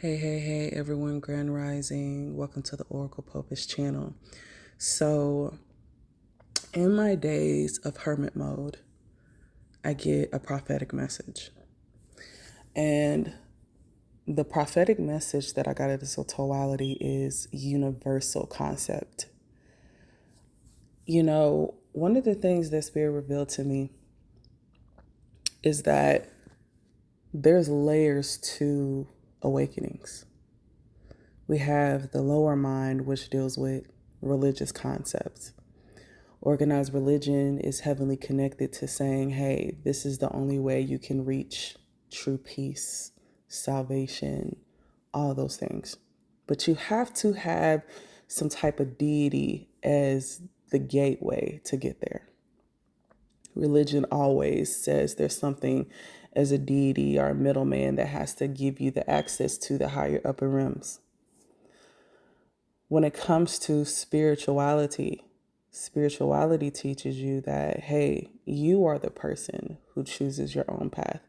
Hey, everyone, Grand Rising. Welcome to the Oracle Popus channel. So, in my days of hermit mode, I get a prophetic message. And the prophetic message that I got at this totality is universal concept. You know, one of the things that Spirit revealed to me is that there's layers to awakenings. We have the lower mind, which deals with religious concepts. Organized religion is heavily connected to saying, hey, this is the only way you can reach true peace, salvation, all those things. But you have to have some type of deity as the gateway to get there. Religion always says there's something as a deity or a middleman that has to give you the access to the higher upper realms. When it comes to spirituality teaches you that, hey, you are the person who chooses your own path.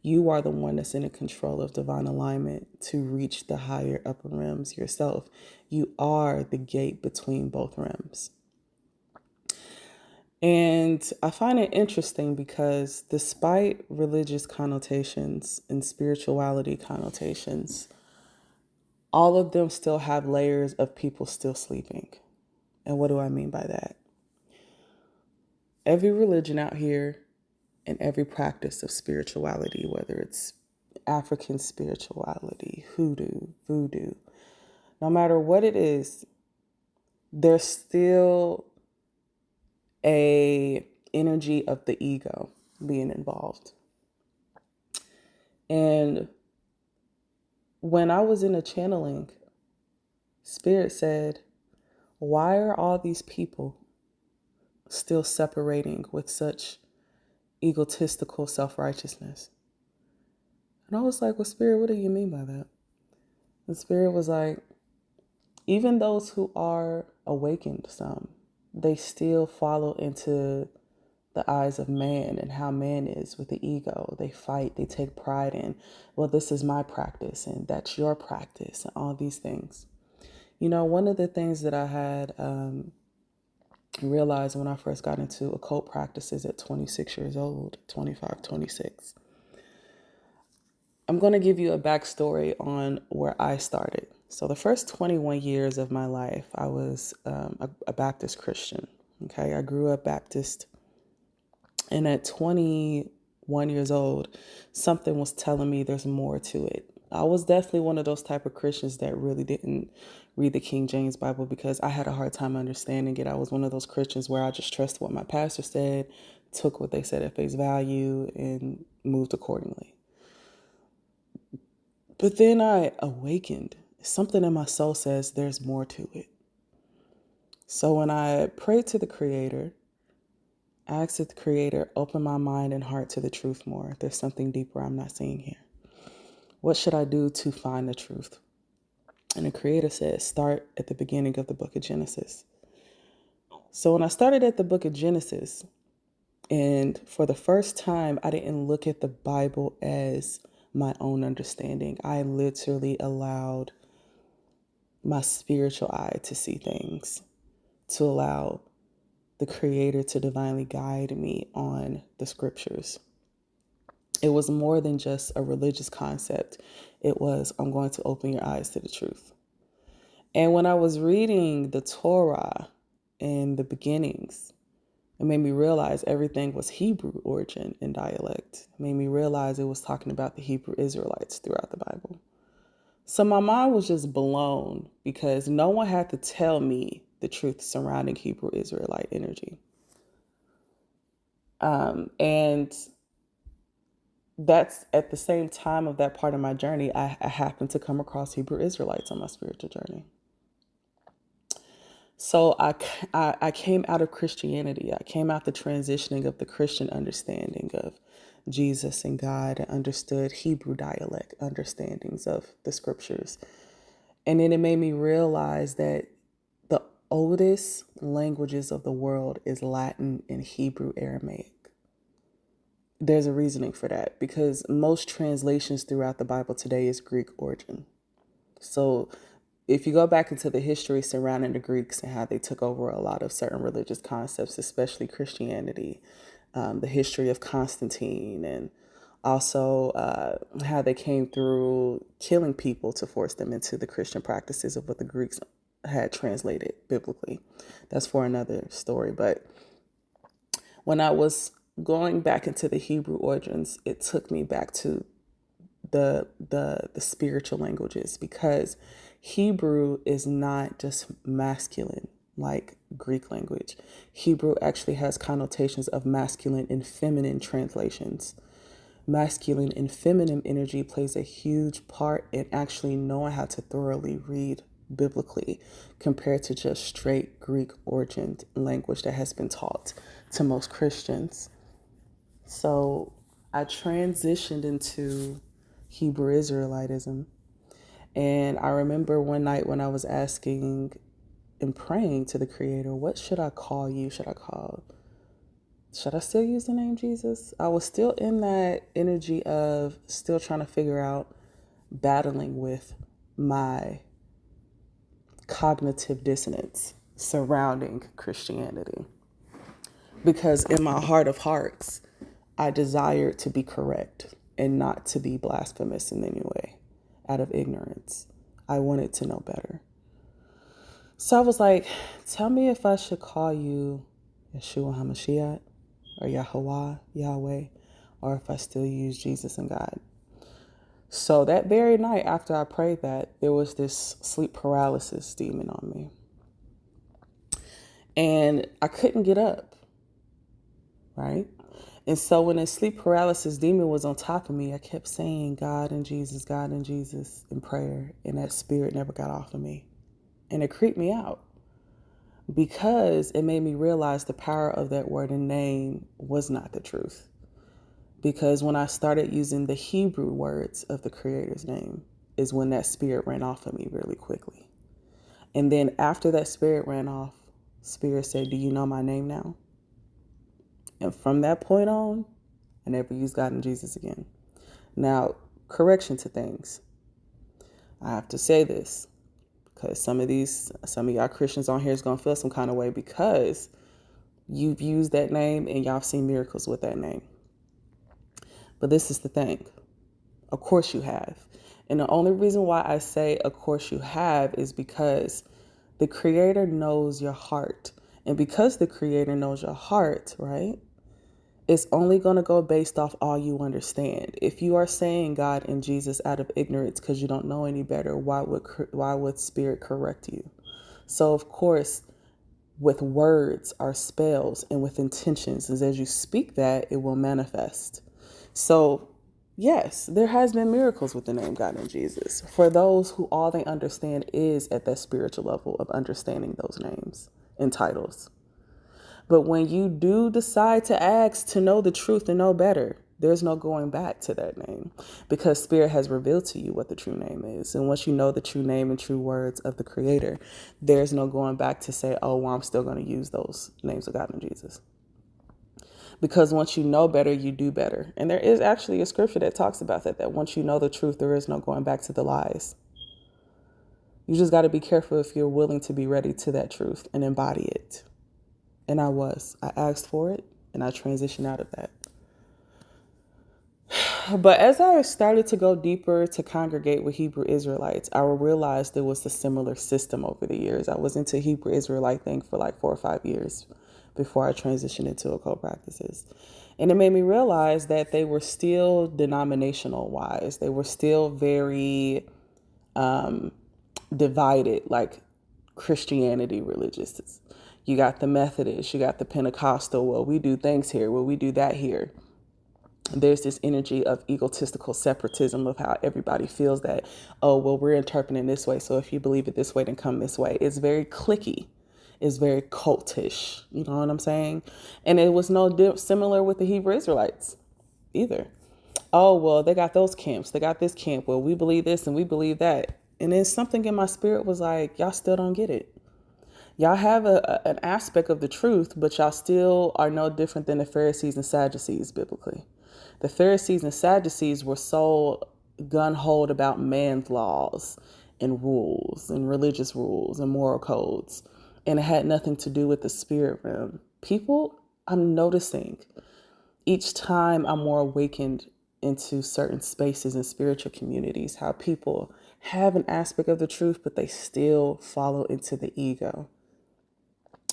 You are the one that's in control of divine alignment to reach the higher upper realms yourself. You are the gate between both realms. And I find it interesting because despite religious connotations and spirituality connotations, all of them still have layers of people still sleeping. And what do I mean by that? Every religion out here and every practice of spirituality, whether it's African spirituality, hoodoo, voodoo, no matter what it is, there's still a energy of the ego being involved. And when I was in a channeling, Spirit said, why are all these people still separating with such egotistical self-righteousness? And I was like, well, Spirit, what do you mean by that? And Spirit was like, even those who are awakened some, they still follow into the eyes of man and how man is with the ego. They fight, they take pride in, well, this is my practice and that's your practice and all these things. You know, one of the things that I had realized when I first got into occult practices at 26 years old, 25, 26, I'm going to give you a backstory on where I started. So the first 21 years of my life, I was a Baptist Christian. Okay, I grew up Baptist. And at 21 years old, something was telling me there's more to it. I was definitely one of those type of Christians that really didn't read the King James Bible because I had a hard time understanding it. I was one of those Christians where I just trusted what my pastor said, took what they said at face value, and moved accordingly. But then I awakened. Something in my soul says there's more to it. So when I prayed to the Creator, I asked the Creator, open my mind and heart to the truth more. There's something deeper I'm not seeing here. What should I do to find the truth? And the Creator said, start at the beginning of the book of Genesis. So when I started at the book of Genesis, and for the first time, I didn't look at the Bible as my own understanding. I literally allowed my spiritual eye to see things, to allow the Creator to divinely guide me on the scriptures. It was more than just a religious concept. It was, I'm going to open your eyes to the truth. And when I was reading the Torah in the beginnings, it made me realize everything was Hebrew origin and dialect. It made me realize it was talking about the Hebrew Israelites throughout the Bible. So my mind was just blown because no one had to tell me the truth surrounding Hebrew Israelite energy. And that's at the same time of that part of my journey, I happened to come across Hebrew Israelites on my spiritual journey. So I came out of Christianity. I came out the transitioning of the Christian understanding of Jesus and God, and understood Hebrew dialect understandings of the scriptures. And then it made me realize that the oldest languages of the world is Latin and Hebrew Aramaic. There's a reasoning for that because most translations throughout the Bible today is Greek origin. So if you go back into the history surrounding the Greeks and how they took over a lot of certain religious concepts, especially Christianity, the history of Constantine, and also how they came through killing people to force them into the Christian practices of what the Greeks had translated biblically. That's for another story. But when I was going back into the Hebrew origins, it took me back to the spiritual languages, because Hebrew is not just masculine like Greek language. Hebrew actually has connotations of masculine and feminine translations. Masculine and feminine energy plays a huge part in actually knowing how to thoroughly read biblically, compared to just straight Greek origin language that has been taught to most Christians. So I transitioned into Hebrew Israelitism. And I remember one night when I was asking and praying to the Creator, what should I call you? Should I still use the name Jesus? I was still in that energy of still trying to figure out, battling with my cognitive dissonance surrounding Christianity. Because in my heart of hearts, I desired to be correct and not to be blasphemous in any way out of ignorance. I wanted to know better. So I was like, tell me if I should call you Yeshua HaMashiach or Yahweh, Yahweh, or if I still use Jesus and God. So that very night after I prayed that, there was this sleep paralysis demon on me. And I couldn't get up, right? And so when the sleep paralysis demon was on top of me, I kept saying God and Jesus in prayer. And that spirit never got off of me. And it creeped me out, because it made me realize the power of that word and name was not the truth. Because when I started using the Hebrew words of the Creator's name is when that spirit ran off of me really quickly. And then after that spirit ran off, Spirit said, do you know my name now? And from that point on, I never used God and Jesus again. Now, correction to things. I have to say this, because some of y'all Christians on here is going to feel some kind of way, because you've used that name and y'all have seen miracles with that name. But this is the thing. Of course you have. And the only reason why I say, of course you have, is because the Creator knows your heart. And because the Creator knows your heart, right, it's only going to go based off all you understand. If you are saying God and Jesus out of ignorance because you don't know any better, why would Spirit correct you? So, of course, with words are spells, and with intentions, as you speak that, it will manifest. So, yes, there has been miracles with the name God and Jesus for those who all they understand is at that spiritual level of understanding those names and titles. But when you do decide to ask to know the truth and know better, there's no going back to that name, because Spirit has revealed to you what the true name is. And once you know the true name and true words of the Creator, there's no going back to say, oh, well, I'm still going to use those names of God and Jesus. Because once you know better, you do better. And there is actually a scripture that talks about that once you know the truth, there is no going back to the lies. You just got to be careful if you're willing to be ready to that truth and embody it. And I was. I asked for it, and I transitioned out of that. But as I started to go deeper to congregate with Hebrew Israelites, I realized there was a similar system over the years. I was into Hebrew Israelite thing for like 4 or 5 years before I transitioned into occult practices. And it made me realize that they were still denominational wise. They were still very divided, like Christianity religious. You got the Methodist, you got the Pentecostal, well, we do things here, well, we do that here. There's this energy of egotistical separatism of how everybody feels that, oh, well, we're interpreting this way, so if you believe it this way, then come this way. It's very cliquey. It's very cultish. You know what I'm saying? And it was no similar with the Hebrew Israelites either. Oh, well, they got those camps. They got this camp. Well, we believe this and we believe that. And then something in my spirit was like, y'all still don't get it. Y'all have an aspect of the truth, but y'all still are no different than the Pharisees and Sadducees biblically. The Pharisees and Sadducees were so gun-ho about man's laws and rules and religious rules and moral codes. And it had nothing to do with the spirit realm. People, I'm noticing each time I'm more awakened into certain spaces and spiritual communities, how people have an aspect of the truth, but they still follow into the ego.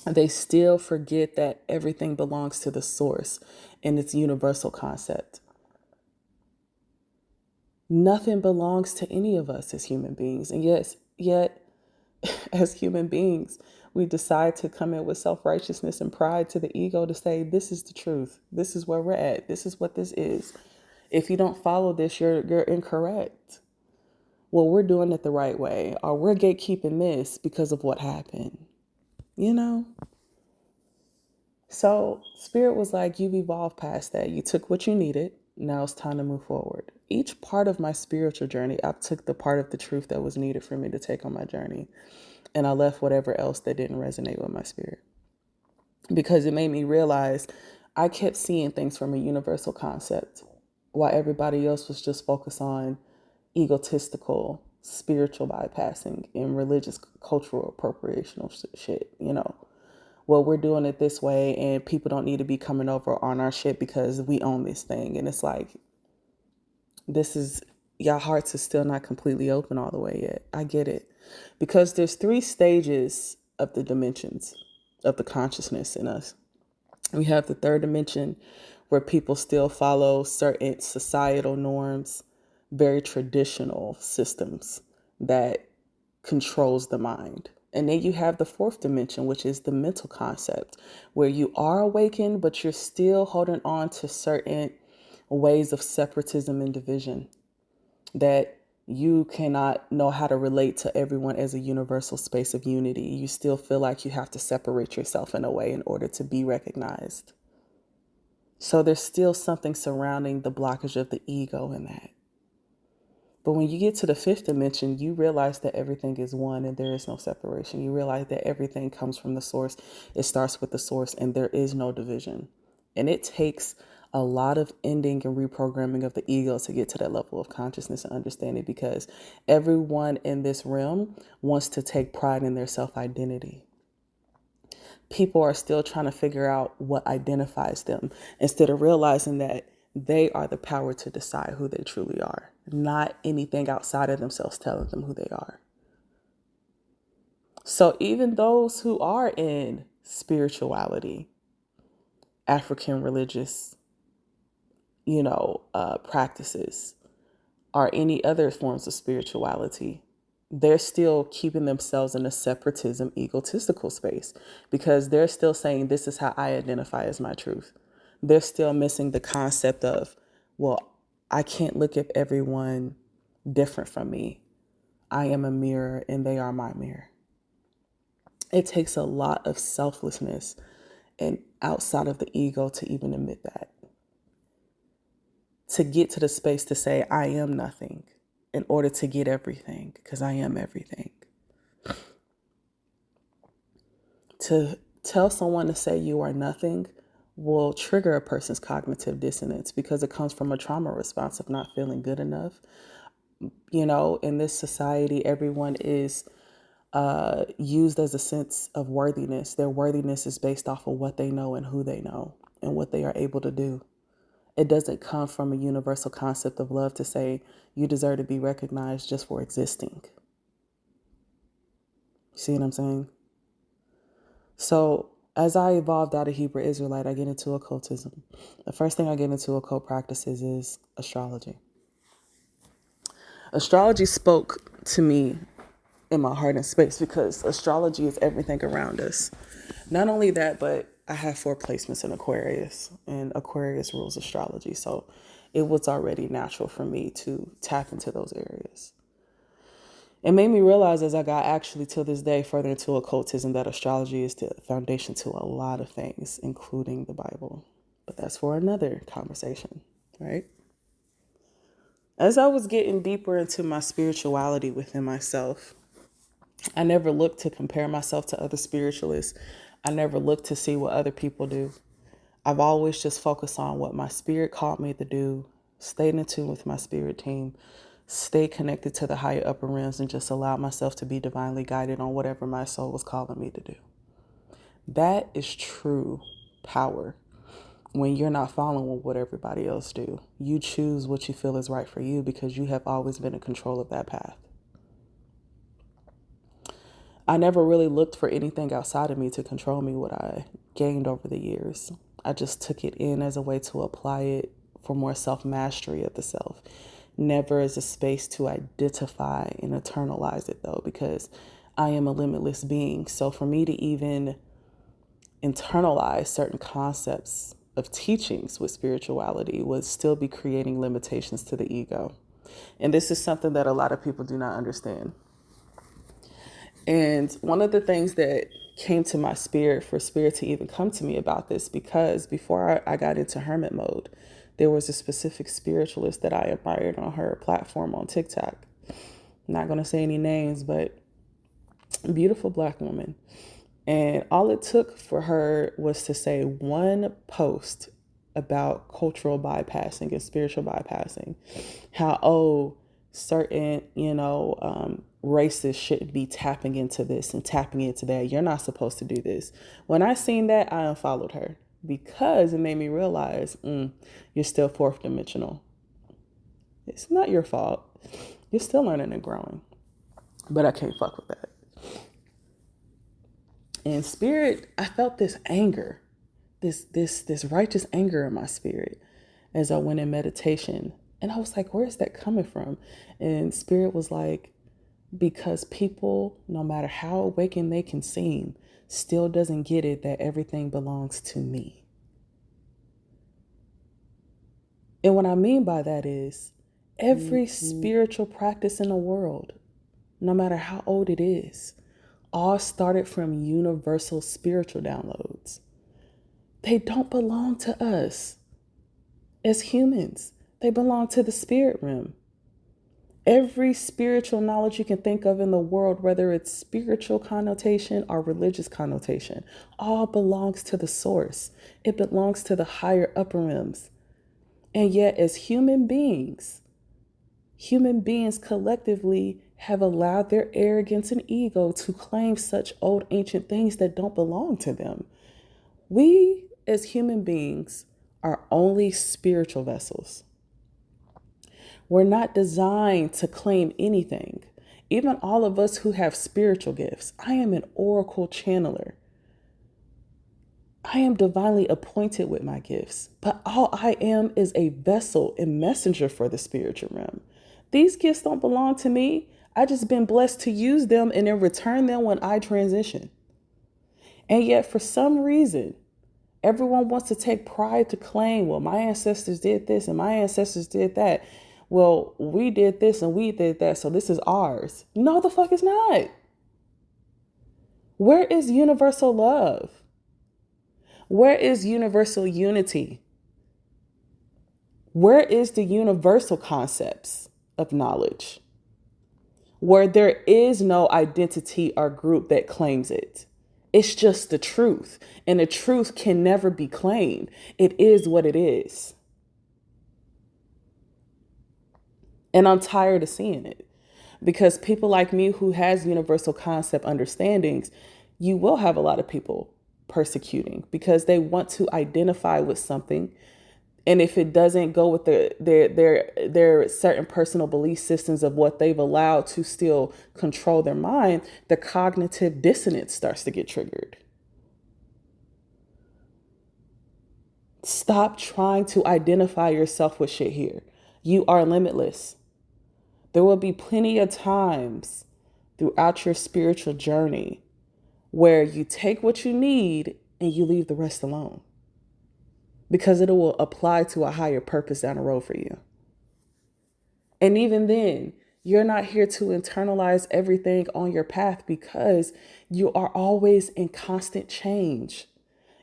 They still forget that everything belongs to the source and its universal concept. Nothing belongs to any of us as human beings. And yet, as human beings, we decide to come in with self-righteousness and pride to the ego to say, this is the truth. This is where we're at. This is what this is. If you don't follow this, you're incorrect. Well, we're doing it the right way, or we're gatekeeping this because of what happened, you know? So Spirit was like, you've evolved past that. You took what you needed. Now it's time to move forward. Each part of my spiritual journey, I took the part of the truth that was needed for me to take on my journey. And I left whatever else that didn't resonate with my spirit. Because it made me realize I kept seeing things from a universal concept while everybody else was just focused on egotistical, spiritual bypassing and religious cultural appropriational shit, you know. Well, we're doing it this way and people don't need to be coming over on our shit because we own this thing. And it's like, this is, y'all hearts is still not completely open all the way yet. I get it. Because there's 3 stages of the dimensions of the consciousness in us. We have the 3rd dimension where people still follow certain societal norms, very traditional systems that controls the mind. And then you have the 4th dimension, which is the mental concept, where you are awakened, but you're still holding on to certain ways of separatism and division, that you cannot know how to relate to everyone as a universal space of unity. You still feel like you have to separate yourself in a way in order to be recognized. So there's still something surrounding the blockage of the ego in that. But when you get to the 5th dimension, you realize that everything is one and there is no separation. You realize that everything comes from the source. It starts with the source and there is no division. And it takes a lot of ending and reprogramming of the ego to get to that level of consciousness and understanding, because everyone in this realm wants to take pride in their self-identity. People are still trying to figure out what identifies them instead of realizing that they are the power to decide who they truly are, not anything outside of themselves telling them who they are. So even those who are in spirituality, African religious, practices, or any other forms of spirituality, they're still keeping themselves in a separatism, egotistical space, because they're still saying, this is how I identify as my truth. They're still missing the concept of, well, I can't look at everyone different from me. I am a mirror and they are my mirror. It takes a lot of selflessness and outside of the ego to even admit that. To get to the space to say, I am nothing in order to get everything, because I am everything. To tell someone to say you are nothing will trigger a person's cognitive dissonance, because it comes from a trauma response of not feeling good enough. In this society, everyone is used as a sense of worthiness. Their worthiness is based off of what they know and who they know and what they are able to do. It doesn't come from a universal concept of love to say you deserve to be recognized just for existing. You see what I'm saying? So as I evolved out of Hebrew Israelite, I get into occultism. The first thing I get into occult practices is astrology. Astrology spoke to me in my heart and space because astrology is everything around us. Not only that, but I have 4 placements in Aquarius, and Aquarius rules astrology. So it was already natural for me to tap into those areas. It made me realize, as I got actually to this day further into occultism, that astrology is the foundation to a lot of things, including the Bible. But that's for another conversation, right? As I was getting deeper into my spirituality within myself, I never looked to compare myself to other spiritualists. I never looked to see what other people do. I've always just focused on what my spirit called me to do, stayed in tune with my spirit team, stay connected to the higher upper realms and just allowed myself to be divinely guided on whatever my soul was calling me to do. That is true power. When you're not following what everybody else do, you choose what you feel is right for you because you have always been in control of that path. I never really looked for anything outside of me to control me, what I gained over the years. I just took it in as a way to apply it for more self-mastery of the self. Never as a space to identify and internalize it, though, because I am a limitless being. So for me to even internalize certain concepts of teachings with spirituality would still be creating limitations to the ego. And this is something that a lot of people do not understand. And one of the things that came to my spirit for spirit to even come to me about this, because before I got into hermit mode, there was a specific spiritualist that I admired on her platform on TikTok. I'm not going to say any names, but a beautiful Black woman. And all it took for her was to say one post about cultural bypassing and spiritual bypassing. How, certain, racists shouldn't be tapping into this and tapping into that. You're not supposed to do this. When I seen that, I unfollowed her because it made me realize you're still fourth dimensional. It's not your fault. You're still learning and growing. But I can't fuck with that. In spirit, I felt this anger, this righteous anger in my spirit as I went in meditation. And I was like, where is that coming from? And spirit was like, because people, no matter how awakened they can seem, still doesn't get it that everything belongs to me. And what I mean by that is every spiritual practice in the world, no matter how old it is, all started from universal spiritual downloads. They don't belong to us as humans. They belong to the spirit realm. Every spiritual knowledge you can think of in the world, whether it's spiritual connotation or religious connotation, all belongs to the source. It belongs to the higher upper realms. And yet, as human beings collectively have allowed their arrogance and ego to claim such old ancient things that don't belong to them. We, as human beings, are only spiritual vessels. We're not designed to claim anything. Even all of us who have spiritual gifts, I am an oracle channeler. I am divinely appointed with my gifts, but all I am is a vessel and messenger for the spiritual realm. These gifts don't belong to me. I just been blessed to use them and then return them when I transition. And yet for some reason, everyone wants to take pride to claim, well, my ancestors did this and my ancestors did that. Well, we did this and we did that, so this is ours. No, the fuck it's not. Where is universal love? Where is universal unity? Where is the universal concepts of knowledge? Where there is no identity or group that claims it. It's just the truth. And the truth can never be claimed. It is what it is. And I'm tired of seeing it. Because people like me who has universal concept understandings, you will have a lot of people persecuting because they want to identify with something. And if it doesn't go with their certain personal belief systems of what they've allowed to still control their mind, the cognitive dissonance starts to get triggered. Stop trying to identify yourself with shit here. You are limitless. There will be plenty of times throughout your spiritual journey where you take what you need and you leave the rest alone. Because it will apply to a higher purpose down the road for you. And even then, you're not here to internalize everything on your path because you are always in constant change.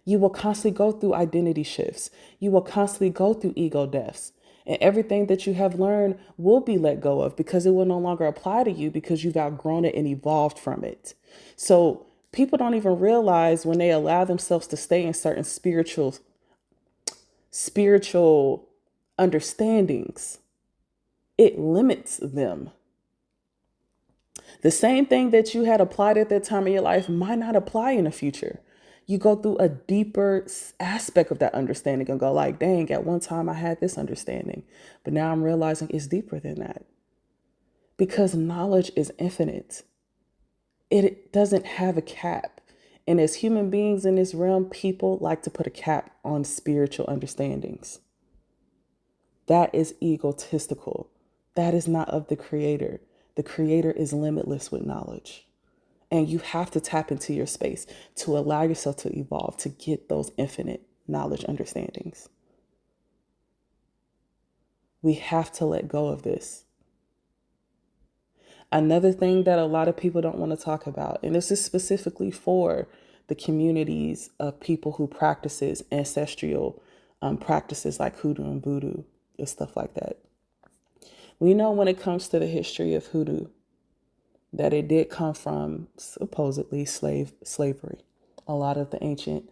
You will constantly go through identity shifts. You will constantly go through ego deaths. And everything that you have learned will be let go of because it will no longer apply to you because you've outgrown it and evolved from it. So people don't even realize when they allow themselves to stay in certain spiritual understandings it limits them. The same thing that you had applied at that time of your life might not apply in the future. You go through a deeper aspect of that understanding and go like, dang, at one time I had this understanding, but now I'm realizing it's deeper than that. Because knowledge is infinite. It doesn't have a cap. And as human beings in this realm, people like to put a cap on spiritual understandings. That is egotistical. That is not of the Creator. The Creator is limitless with knowledge. And you have to tap into your space to allow yourself to evolve, to get those infinite knowledge understandings. We have to let go of this. Another thing that a lot of people don't want to talk about, and this is specifically for the communities of people who practices ancestral practices like hoodoo and voodoo and stuff like that. We know when it comes to the history of hoodoo that it did come from supposedly slavery. A lot of the ancient,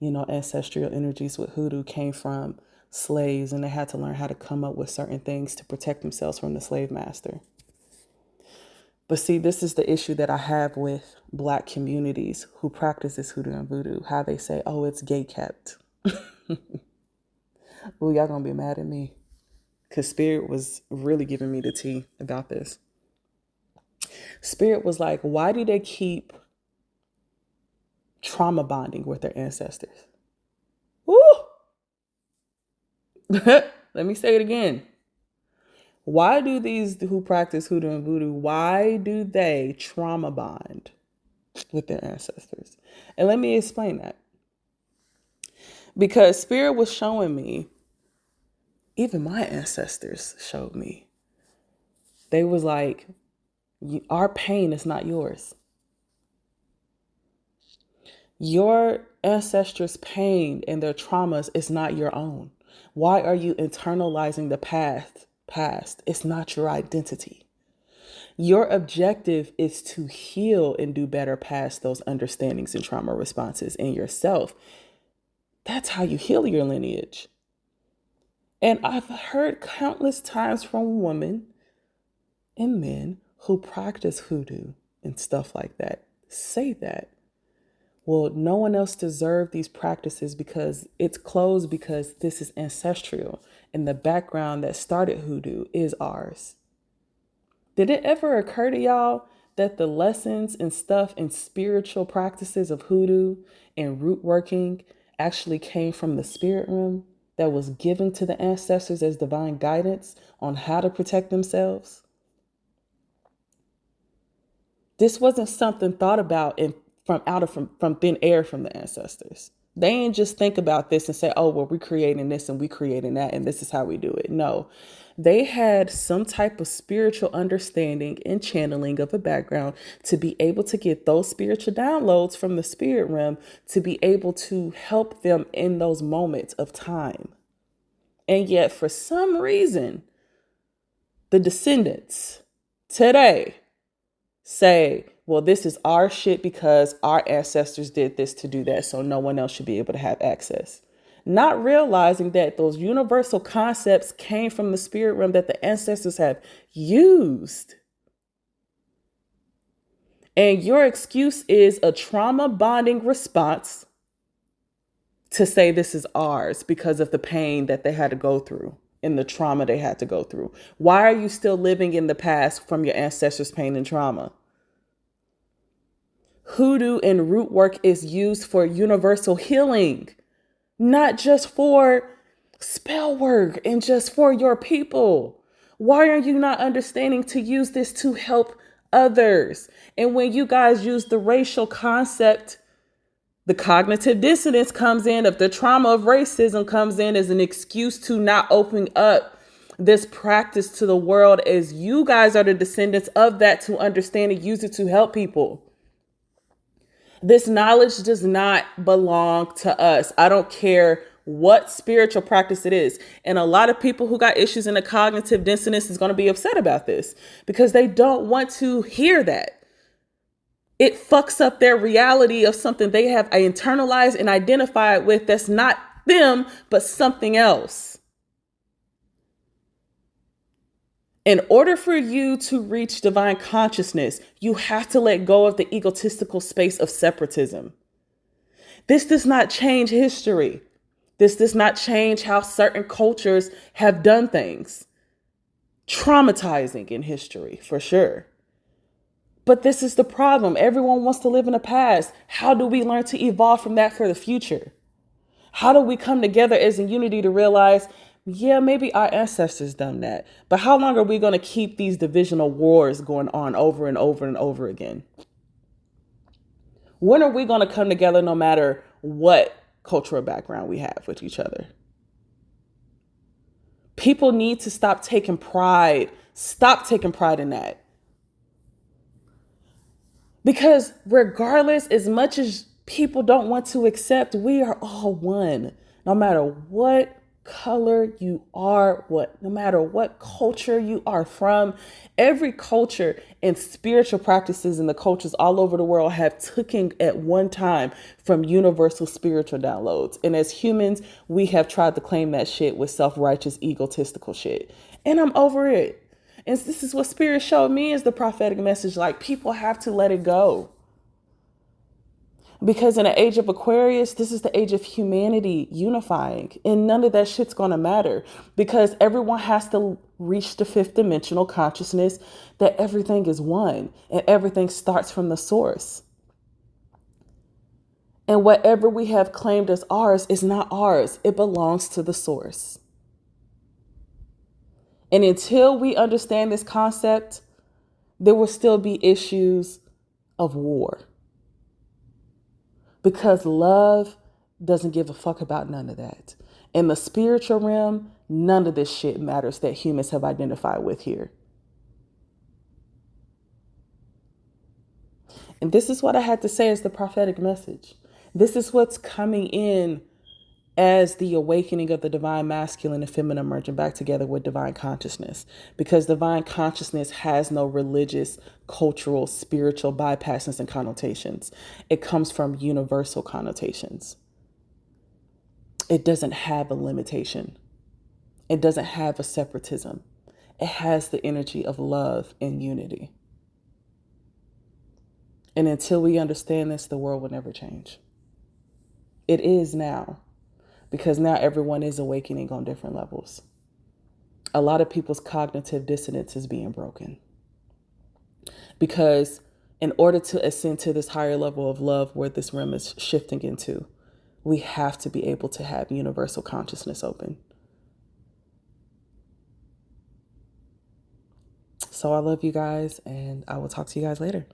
ancestral energies with hoodoo came from slaves, and they had to learn how to come up with certain things to protect themselves from the slave master. But see, this is the issue that I have with Black communities who practice this hoodoo and voodoo, how they say, oh, it's gate kept. Well, y'all gonna be mad at me because Spirit was really giving me the tea about this. Spirit was like, why do they keep trauma bonding with their ancestors? Woo! Let me say it again. Why do these who practice hoodoo and voodoo, why do they trauma bond with their ancestors? And let me explain that. Because Spirit was showing me, even my ancestors showed me, they was like, our pain is not yours. Your ancestors' pain and their traumas is not your own. Why are you internalizing the past? It's not your identity. Your objective is to heal and do better past those understandings and trauma responses in yourself. That's how you heal your lineage. And I've heard countless times from women and men who practice hoodoo and stuff like that say that, well, no one else deserved these practices because it's closed, because this is ancestral and the background that started hoodoo is ours. Did it ever occur to y'all that the lessons and stuff and spiritual practices of hoodoo and root working actually came from the spirit realm that was given to the ancestors as divine guidance on how to protect themselves? This wasn't something thought about from thin air from the ancestors. They ain't just think about this and say, oh, well, we're creating this and we're creating that, and this is how we do it. No, they had some type of spiritual understanding and channeling of a background to be able to get those spiritual downloads from the spirit realm to be able to help them in those moments of time. And yet, for some reason, the descendants today say, well, this is our shit because our ancestors did this to do that, so no one else should be able to have access. Not realizing that those universal concepts came from the spirit realm that the ancestors have used. And your excuse is a trauma bonding response to say this is ours because of the pain that they had to go through and the trauma they had to go through. Why are you still living in the past from your ancestors' pain and trauma? Hoodoo and root work is used for universal healing, not just for spell work and just for your people. Why are you not understanding to use this to help others? And when you guys use the racial concept, the cognitive dissonance comes in, if the trauma of racism comes in as an excuse to not open up this practice to the world, as you guys are the descendants of that, to understand and use it to help people. This knowledge does not belong to us. I don't care what spiritual practice it is. And a lot of people who got issues in the cognitive dissonance is going to be upset about this because they don't want to hear that. It fucks up their reality of something they have internalized and identified with that's not them, but something else. In order for you to reach divine consciousness, you have to let go of the egotistical space of separatism. This does not change history. This does not change how certain cultures have done things. Traumatizing in history, for sure. But this is the problem. Everyone wants to live in the past. How do we learn to evolve from that for the future? How do we come together as a unity to realize, yeah, maybe our ancestors done that, but how long are we going to keep these divisional wars going on over and over and over again? When are we going to come together no matter what cultural background we have with each other? People need to stop taking pride. Stop taking pride in that. Because regardless, as much as people don't want to accept, we are all one. No matter what color you are, no matter what culture you are from, every culture and spiritual practices in the cultures all over the world have taken at one time from universal spiritual downloads. And as humans, we have tried to claim that shit with self-righteous, egotistical shit. And I'm over it. And this is what Spirit showed me is the prophetic message. Like, people have to let it go. Because in the age of Aquarius, this is the age of humanity unifying. And none of that shit's going to matter. Because everyone has to reach the fifth dimensional consciousness that everything is one. And everything starts from the source. And whatever we have claimed as ours is not ours. It belongs to the source. And until we understand this concept, there will still be issues of war. Because love doesn't give a fuck about none of that. In the spiritual realm, none of this shit matters that humans have identified with here. And this is what I had to say as the prophetic message. This is what's coming in as the awakening of the divine masculine and feminine merging back together with divine consciousness. Because divine consciousness has no religious, cultural, spiritual bypasses and connotations. It comes from universal connotations. It doesn't have a limitation. It doesn't have a separatism. It has the energy of love and unity. And until we understand this, the world will never change. It is now. Because now everyone is awakening on different levels. A lot of people's cognitive dissonance is being broken. Because in order to ascend to this higher level of love where this realm is shifting into, we have to be able to have universal consciousness open. So I love you guys, and I will talk to you guys later.